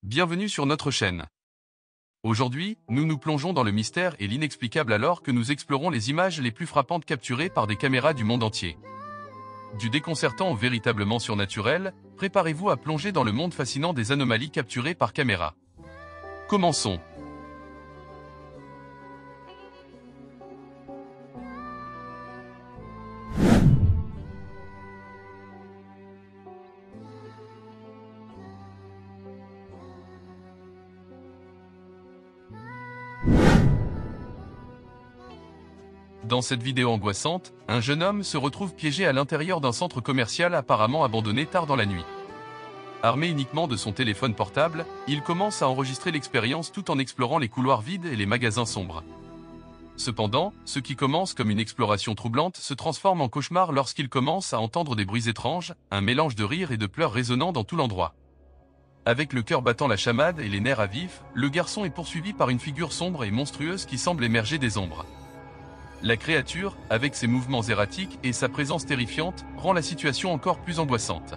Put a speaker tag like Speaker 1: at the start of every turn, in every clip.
Speaker 1: Bienvenue sur notre chaîne. Aujourd'hui, nous nous plongeons dans le mystère et l'inexplicable alors que nous explorons les images les plus frappantes capturées par des caméras du monde entier. Du déconcertant au véritablement surnaturel, préparez-vous à plonger dans le monde fascinant des anomalies capturées par caméra. Commençons. Dans cette vidéo angoissante, un jeune homme se retrouve piégé à l'intérieur d'un centre commercial apparemment abandonné tard dans la nuit. Armé uniquement de son téléphone portable, il commence à enregistrer l'expérience tout en explorant les couloirs vides et les magasins sombres. Cependant, ce qui commence comme une exploration troublante se transforme en cauchemar lorsqu'il commence à entendre des bruits étranges, un mélange de rires et de pleurs résonnant dans tout l'endroit. Avec le cœur battant la chamade et les nerfs à vif, le garçon est poursuivi par une figure sombre et monstrueuse qui semble émerger des ombres. La créature, avec ses mouvements erratiques et sa présence terrifiante, rend la situation encore plus angoissante.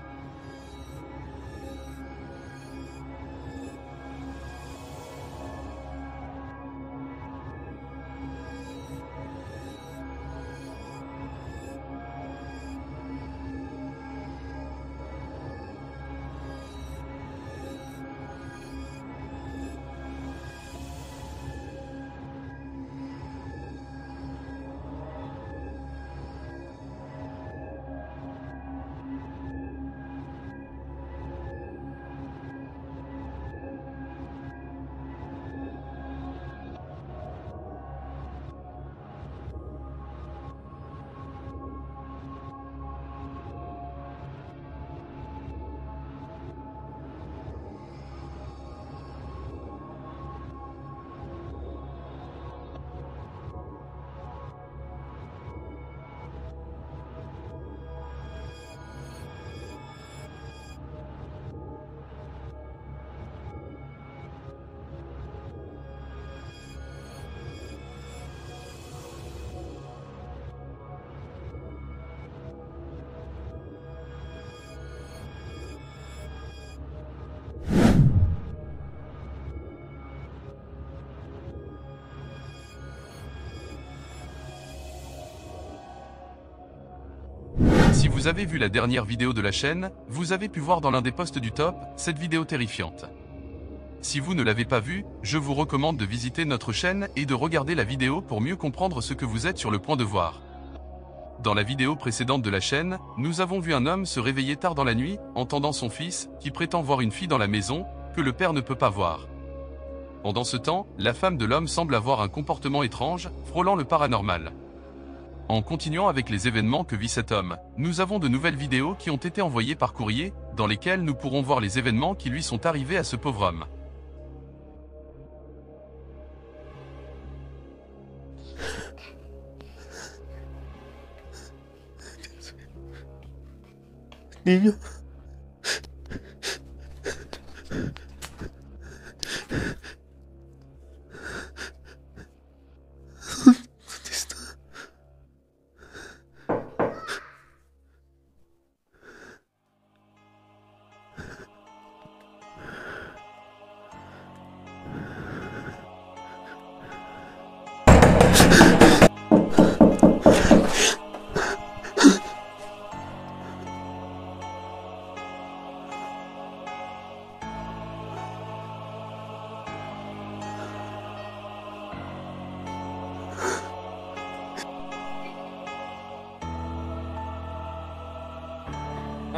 Speaker 1: Si vous avez vu la dernière vidéo de la chaîne, vous avez pu voir dans l'un des posts du top, cette vidéo terrifiante. Si vous ne l'avez pas vue, je vous recommande de visiter notre chaîne et de regarder la vidéo pour mieux comprendre ce que vous êtes sur le point de voir. Dans la vidéo précédente de la chaîne, nous avons vu un homme se réveiller tard dans la nuit, entendant son fils, qui prétend voir une fille dans la maison, que le père ne peut pas voir. Pendant ce temps, la femme de l'homme semble avoir un comportement étrange, frôlant le paranormal. En continuant avec les événements que vit cet homme, nous avons de nouvelles vidéos qui ont été envoyées par courrier, dans lesquelles nous pourrons voir les événements qui lui sont arrivés à ce pauvre homme.
Speaker 2: Niño. ¿Dónde está?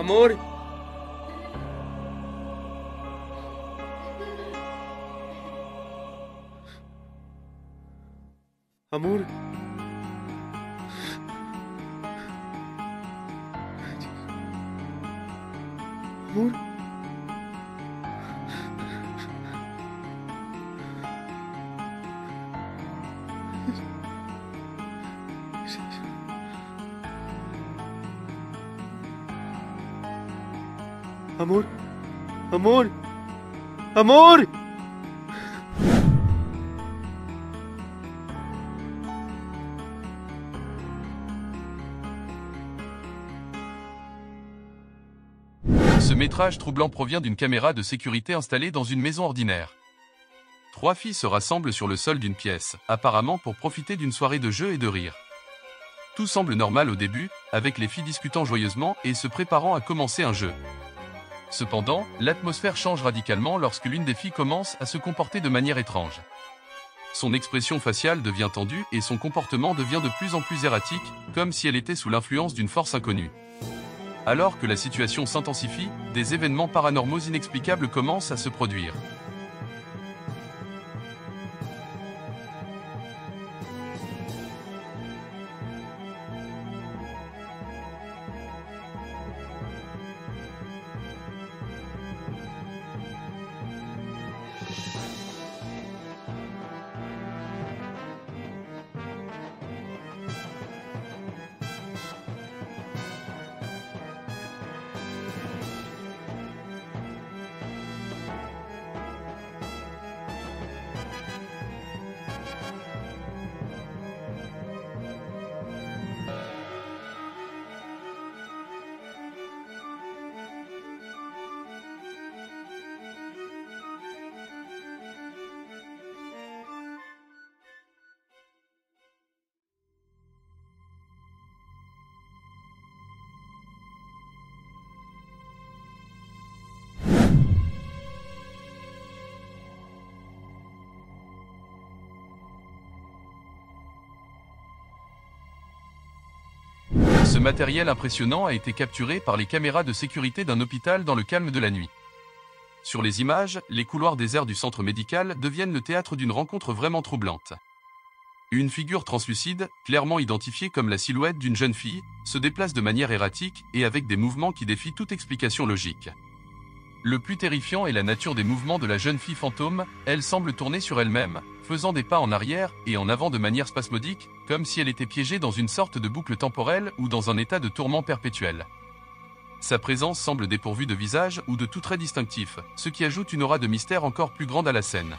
Speaker 2: Amor. Amor. Amor. Amor. Amor. Amor.
Speaker 1: Ce métrage troublant provient d'une caméra de sécurité installée dans une maison ordinaire. 3 filles se rassemblent sur le sol d'une pièce, apparemment pour profiter d'une soirée de jeux et de rire. Tout semble normal au début, avec les filles discutant joyeusement et se préparant à commencer un jeu. Cependant, l'atmosphère change radicalement lorsque l'une des filles commence à se comporter de manière étrange. Son expression faciale devient tendue et son comportement devient de plus en plus erratique, comme si elle était sous l'influence d'une force inconnue. Alors que la situation s'intensifie, des événements paranormaux inexplicables commencent à se produire. Ce matériel impressionnant a été capturé par les caméras de sécurité d'un hôpital dans le calme de la nuit. Sur les images, les couloirs déserts du centre médical deviennent le théâtre d'une rencontre vraiment troublante. Une figure translucide, clairement identifiée comme la silhouette d'une jeune fille, se déplace de manière erratique et avec des mouvements qui défient toute explication logique. Le plus terrifiant est la nature des mouvements de la jeune fille fantôme, elle semble tourner sur elle-même, faisant des pas en arrière et en avant de manière spasmodique, comme si elle était piégée dans une sorte de boucle temporelle ou dans un état de tourment perpétuel. Sa présence semble dépourvue de visage ou de tout trait distinctif, ce qui ajoute une aura de mystère encore plus grande à la scène.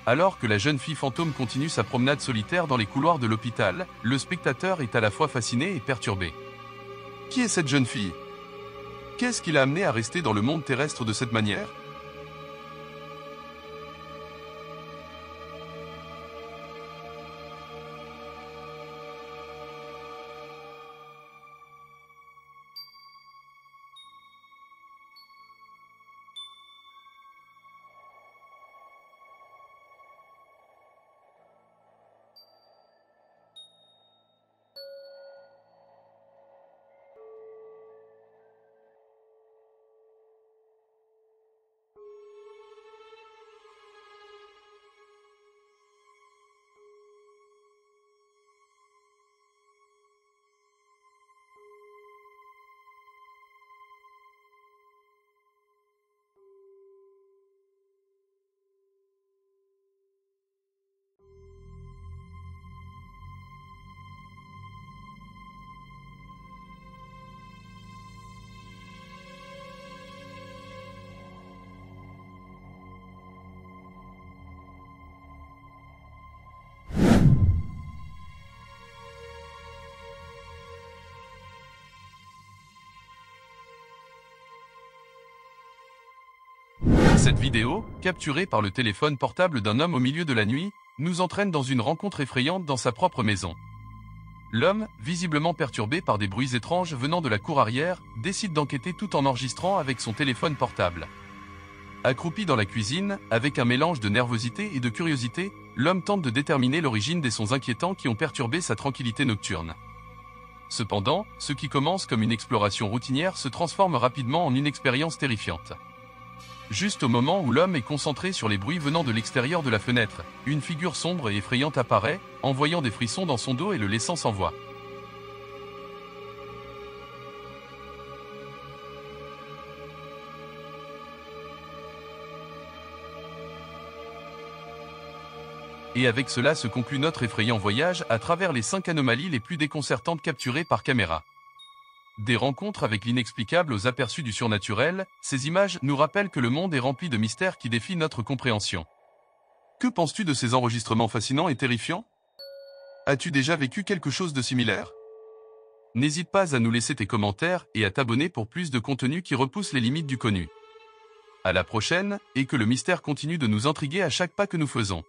Speaker 1: Alors que la jeune fille fantôme continue sa promenade solitaire dans les couloirs de l'hôpital, le spectateur est à la fois fasciné et perturbé. Qui est cette jeune fille ? Qu'est-ce qui l'a amenée à rester dans le monde terrestre de cette manière ? Cette vidéo, capturée par le téléphone portable d'un homme au milieu de la nuit, nous entraîne dans une rencontre effrayante dans sa propre maison. L'homme, visiblement perturbé par des bruits étranges venant de la cour arrière, décide d'enquêter tout en enregistrant avec son téléphone portable. Accroupi dans la cuisine, avec un mélange de nervosité et de curiosité, l'homme tente de déterminer l'origine des sons inquiétants qui ont perturbé sa tranquillité nocturne. Cependant, ce qui commence comme une exploration routinière se transforme rapidement en une expérience terrifiante. Juste au moment où l'homme est concentré sur les bruits venant de l'extérieur de la fenêtre, une figure sombre et effrayante apparaît, envoyant des frissons dans son dos et le laissant sans voix. Et avec cela se conclut notre effrayant voyage à travers les 5 anomalies les plus déconcertantes capturées par caméra. Des rencontres avec l'inexplicable aux aperçus du surnaturel, ces images nous rappellent que le monde est rempli de mystères qui défient notre compréhension. Que penses-tu de ces enregistrements fascinants et terrifiants? As-tu déjà vécu quelque chose de similaire? N'hésite pas à nous laisser tes commentaires et à t'abonner pour plus de contenu qui repousse les limites du connu. À la prochaine, et que le mystère continue de nous intriguer à chaque pas que nous faisons.